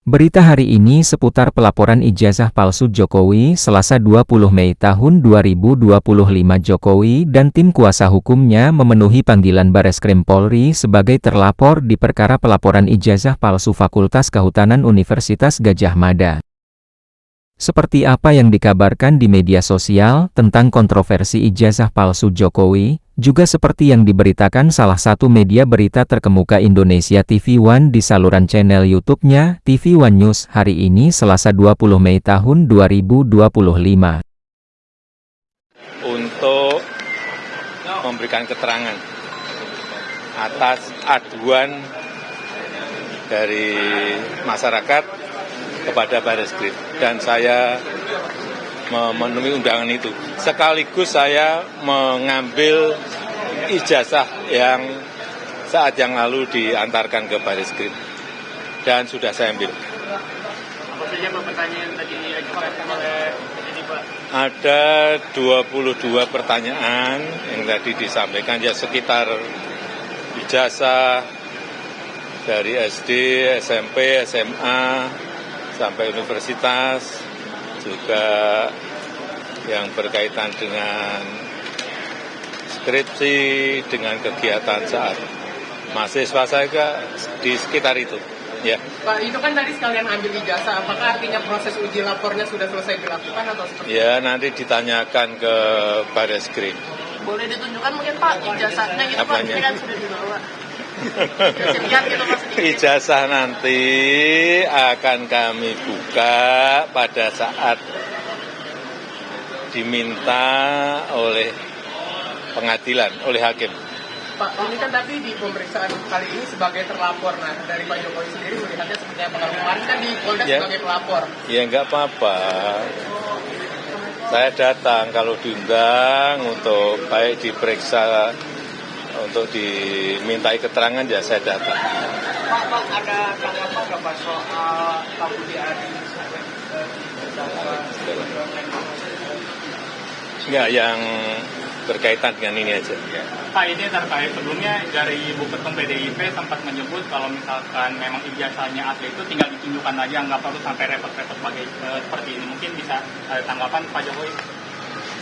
Berita hari ini seputar pelaporan ijazah palsu Jokowi Selasa 20 Mei tahun 2025. Jokowi dan tim kuasa hukumnya memenuhi panggilan Bareskrim Polri sebagai terlapor di perkara pelaporan ijazah palsu Fakultas Kehutanan Universitas Gadjah Mada. Seperti apa yang dikabarkan di media sosial tentang kontroversi ijazah palsu Jokowi, juga seperti yang diberitakan salah satu media berita terkemuka Indonesia TV One di saluran channel YouTube-nya, TV One News, hari ini Selasa 20 Mei tahun 2025. Untuk memberikan keterangan atas aduan dari masyarakat kepada Bareskrim, dan saya memenuhi undangan itu. Sekaligus saya mengambil ijazah yang saat yang lalu diantarkan ke Bareskrim, dan sudah saya ambil. Apa saja pertanyaan yang tadi diajukan oleh ini, Pak? Ada 22 pertanyaan yang tadi disampaikan, ya sekitar ijazah dari SD, SMP, SMA, sampai universitas, juga yang berkaitan dengan skripsi, dengan kegiatan saat mahasiswa saya di sekitar itu. Ya. Pak, itu kan tadi sekalian ambil ijazah, apakah artinya proses uji lapornya sudah selesai dilakukan atau seperti itu? Ya, nanti ditanyakan ke Bareskrim. Boleh ditunjukkan mungkin Pak ijazahnya gitu Pak, ini kan sudah dibawa. Lihat gitu Mas. Ijazah nanti akan kami buka pada saat diminta oleh pengadilan, oleh hakim. Pak, ini kan tapi di pemeriksaan kali ini sebagai terlapor, nah dari Pak Jokowi sendiri melihatnya seperti apa? Kalau kemarin kan di Polda sebagai pelapor. Ya nggak apa-apa. Saya datang kalau diundang untuk baik diperiksa, untuk dimintai keterangan, ya saya datang. Pak, ada tanggapan nggak Pak soal Pak Budi Ari? Enggak, yang berkaitan dengan ini aja. Pak, ini terkait sebelumnya dari Ibu Ketum PDIP sempat menyebut kalau misalkan memang ijazahnya asli itu tinggal ditunjukkan aja, nggak perlu sampai repot-repot seperti ini. Mungkin bisa tanggapan Pak Jokowi?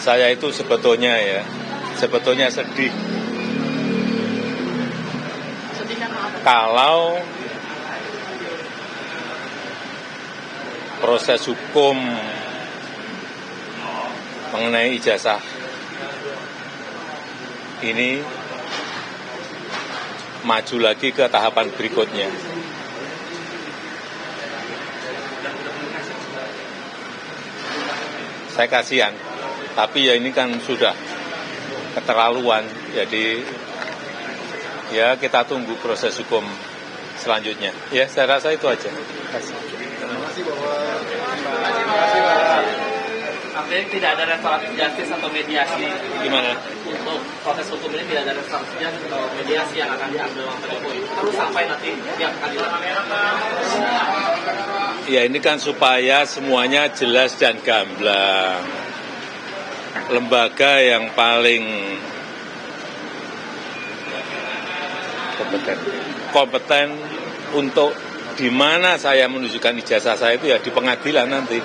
Saya itu sebetulnya sedih. Kalau proses hukum mengenai ijazah ini maju lagi ke tahapan berikutnya. Saya kasihan, tapi ya ini kan sudah keterlaluan, jadi ya kita tunggu proses hukum selanjutnya. Ya, saya rasa itu aja. Terima kasih. Artinya tidak ada restoratif justice atau mediasi. Gimana? Untuk proses hukum ini tidak ada restoratif justice atau mediasi yang akan diambil oleh Pak Jokowi. Terus sampai nanti pihak pengadilan. Ya, ini kan supaya semuanya jelas dan gamblang. Lembaga yang paling kompeten untuk di mana saya menunjukkan ijazah saya itu ya di pengadilan nanti.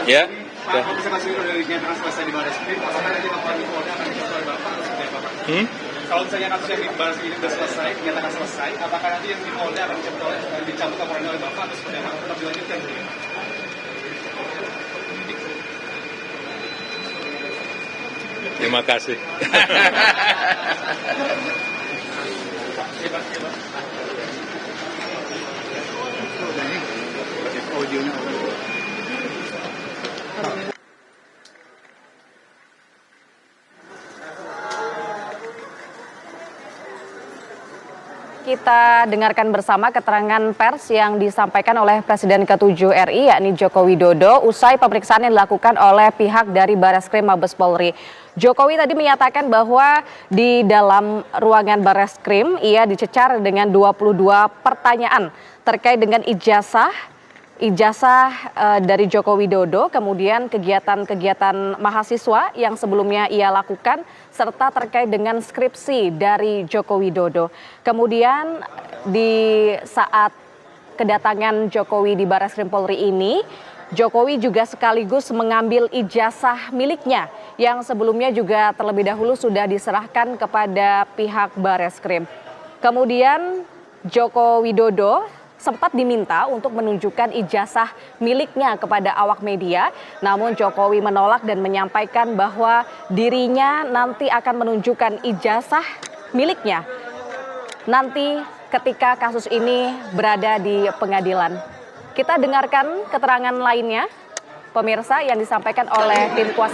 Ya. Kalau misalkan sudah dinyatakan selesai di Bareskrim, apakah nanti laporan di Polda akan dicabut oleh Bapak atau seperti apa, Pak? Kalau misalnya kasus yang dibahas ini sudah selesai, dinyatakan selesai, apakah nanti yang di Polda akan dicabut laporannya oleh Bapak atau seperti apa? Tetap dilanjutkan? Terima kasih. Kita dengarkan bersama keterangan pers yang disampaikan oleh Presiden ke-7 RI, yakni Joko Widodo, usai pemeriksaan yang dilakukan oleh pihak dari Bareskrim Mabes Polri. Jokowi tadi menyatakan bahwa di dalam ruangan Bareskrim ia dicecar dengan 22 pertanyaan terkait dengan ijazah ijazah dari Joko Widodo, kemudian kegiatan-kegiatan mahasiswa yang sebelumnya ia lakukan, serta terkait dengan skripsi dari Joko Widodo. Kemudian di saat kedatangan Jokowi di Barreskrim Polri ini, Jokowi juga sekaligus mengambil ijazah miliknya yang sebelumnya juga terlebih dahulu sudah diserahkan kepada pihak Barreskrim. Kemudian Joko Widodo sempat diminta untuk menunjukkan ijazah miliknya kepada awak media, namun Jokowi menolak dan menyampaikan bahwa dirinya nanti akan menunjukkan ijazah miliknya nanti ketika kasus ini berada di pengadilan. Kita dengarkan keterangan lainnya, pemirsa, yang disampaikan oleh tim kuasa